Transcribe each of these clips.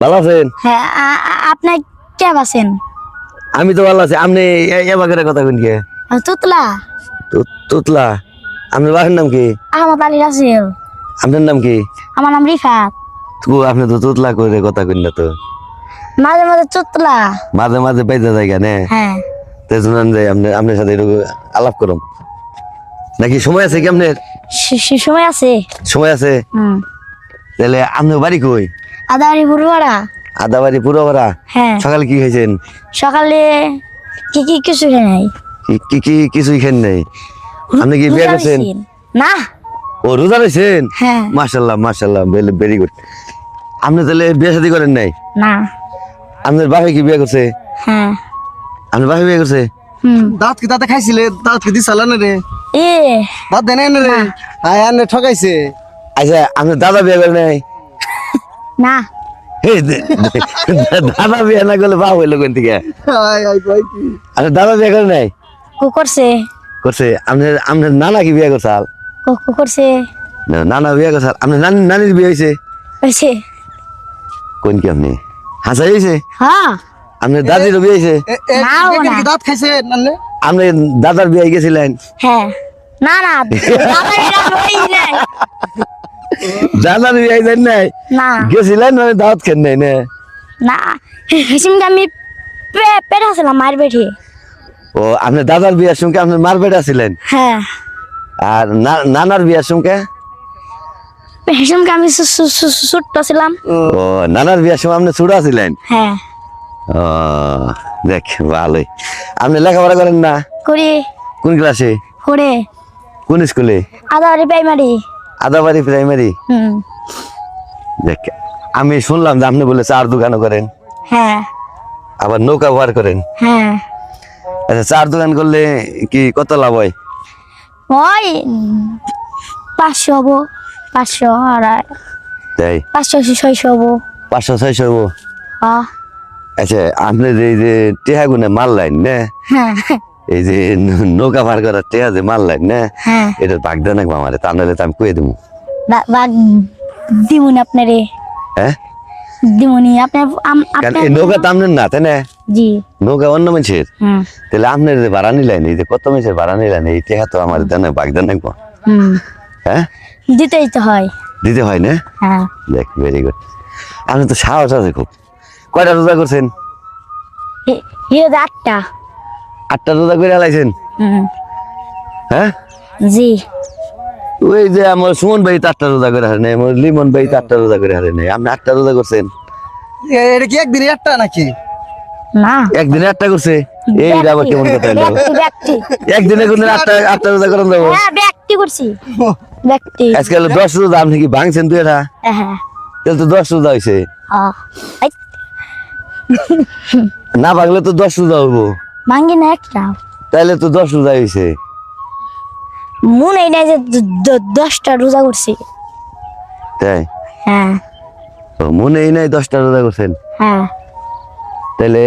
ভালো আছেন? হ্যাঁ আপনি কে আছেন? আমি তো ভালো আছি। আপনি এবারে কথা কইন কে? তুতলা তুতলা। আপনার বাবার নাম কি? আহমদ আলী রাসেল। আপনার নাম কি? আমার নাম রিফাত। আপনি তো তুতলা করে কথা কইন না তো। মাঝে মাঝে তুতলা। মাঝে মাঝে পাইতে যায় কেন? হ্যাঁ তেজুনান যাই আপনার সাথে একটু আলাপ করুন নাকি? সময় আছে কি আপনার? সময় আছে। সময় আছে? তাহলে আপনার বাড়ি কই? আদাবাড়ি পুরোপাড়া। আদাবাড়ি পুরোপাড়া। হ্যাঁ সকালে কি খাইছেন? সকালে কিছু খাই নাই। কি কিছুই খান নাই? আপনি কি বিয়ে করছেন? না। ও রোজা রয়েছেন? হ্যাঁ মাশাআল্লাহ মাশাআল্লাহ, ভেরি গুড। আপনি তাহলে বিয়ে শাদী করেন নাই? না। আপনার বাপে কি বিয়ে করছে? হ্যাঁ আপনার বাপে বিয়ে করছে? দাঁত কি দাঁতে খাইছিলে? দাঁত কি দিছালা না রে? এ দাঁত দেনে না রে? আয় আনে ঠকাইছে। আচ্ছা, আপনার দাদা বিয়ে করে নাই? না। দাদা বিয়ে না করলে বাপ হইলো কোন থেকে? আয় আয় কই কি? আপনার দাদা বিয়ে করে নাই? করছে। করছে। আপনার নানা কি বিয়ে করছে? করছে। নানা বিয়ে করছে। আপনার নানির বিয়ে হয়েছে? হয়েছে। কোন কি আপনি হাসাই হয়েছে? হ্যাঁ আপনার দাদিরও বিয়ে হয়েছে? নাও না। কি দাঁত খাইছে নালে? আপনি দাদার বিয়ে গেছিলেন? হ্যাঁ না না দাদার বিয়ে যান নাই? না গেছিলেন মানে দাওয়াত খেন নাই না? না হিসিমকে আমি পেট আসলাম মায়ের পেটে। ও, আপনার দাদার বিয়ের সঙ্গে আপনার মার পেটে ছিলেন? হ্যাঁ আর নানার বিয়ের সঙ্গে? হিসিমকে আমি ছোট্ট ছিলাম। ও, নানার বিয়ের সময় আপনি ছোট ছিলেন? হ্যাঁ ও, দেখ ভালোই। আপনি লেখাপড়া করেন না? করি। কোন ক্লাসে? করে কোন স্কুলে? আদাবাড়ি প্রাইমারি। আদাবাড়ি প্রাইমারি। দেখ, আমি শুনলাম যে আপনি বলে চার দোকানও করেন, হ্যাঁ আবার নৌকা বার করেন। হ্যাঁ আচ্ছা, চার দোকান করলে কি কত লাভ হয়? ওই 500 হবো। 500 আর তাই 500-600 হবো। 500-600 হবো। হ্যাঁ আচ্ছা, আপনি এই যে টেহা গুনে মারলেন না, হ্যাঁ এই যে নৌকা পার করার টেহা যে মারলেন না, হ্যাঁ এটা ভাগ দেন না আমারে, তা নাহলে তো আমি কয়ে দেবো। বাগ দিমুনি আপনারে। হ্যাঁ, দিমুনি আপনার কারণ এই নৌকা তো আপনার না, তাই না? জি। নৌকা অন্য মানুষের। তাহলে আপনার যে ভাড়া নিলেন, এই যে কত মানুষের ভাড়া নিলেন, এই টেহা তো আমার দেন ভাগ দেন না। হ্যাঁ, দিতেই তো হয়। দিতে হয় না? হ্যাঁ দেখ, ভেরি গুড। আপনি তো সাহস আছে খুব। কয়টা রোজা করছেন? হিরো 8টা। 8টা রোজা করে আলাইছেন? হ্যাঁ জি। ওই যে আমার সুমন ভাই 8টা রোজা করে হারে নাই, আমার লিমন ভাই 8টা রোজা করে হারে নাই, আপনি 8টা রোজা করছেন? এটা কি একদিন একটা নাকি? না একদিনে 8টা করছে? এই আবার কেমন কথা হলো? ব্যক্তি একদিনে কোন 8টা রোজা করেন যাবো? হ্যাঁ ব্যক্তি করছি। ব্যক্তি আজকাল 10 রোজা আপনি কি ভাঙছেন তুই? এটা হ্যাঁ তাহলে তো 10 রোজা হয়েছে না, ভাঙলে তো 10 রোজা হবো। ভাঙ্গি না একটা। তাহলে তো 10 রোজা হয়েছে। মনে নাই যে 10টা রোজা করছি। তাই হ্যাঁ মনেই নাই 10টা রোজা করছেন? হ্যাঁ তাহলে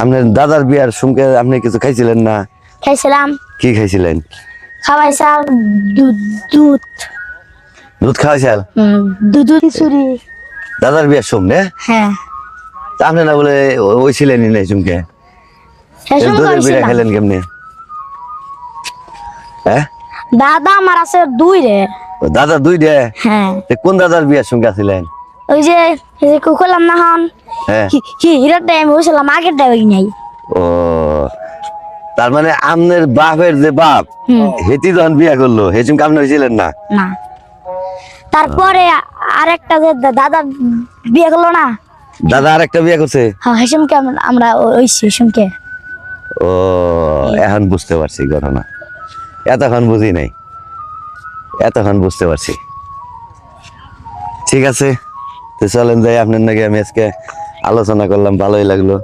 আপনার দাদার বিয়ার সঙ্গে আপনি কিছু খাইছিলেন না? খাইছিলাম। কি খাইছিলেন? খাওয়াইছাল দুধ। দুধ খাওয়াইছেন? দুধ খিচুড়ি। দাদার বিয়ার সঙ্গে? হ্যাঁ আপনি না বলে ওই ছিলেনই নাই সঙ্গে, দুধের বিড়া খেলেন কেমনি? হ্যাঁ, দাদা আমার আছে 2 রে। দাদা 2টা? হ্যাঁ কোন দাদার বিয়ার সঙ্গে আছিলেন? ওই যে কুকুলাম না হন। হ্যাঁ, হিরোর টাইম হয়েছিলাম, আগের টাইম নাই। ও, তার মানে আপনার বাপের যে বাপ হেতি যখন বিয়া করলো হে সঙ্গে আপনি হয়েছিলেন না? না। তারপরে আরেকটা যে দাদা বিয়ে করলো না, দাদা আরেকটা বিয়া করছে? হ্যাঁ হেসমকে আমরা ওইছি হেসমকে। ও, এখন বুঝতে পারছি ঘটনা। এতক্ষণ বুঝি নাই, এতক্ষণ বুঝতে পারছি। ঠিক আছে, তো চলেন যাই। আপনার নাকি আমি আজকে আলোচনা করলাম, ভালোই লাগলো।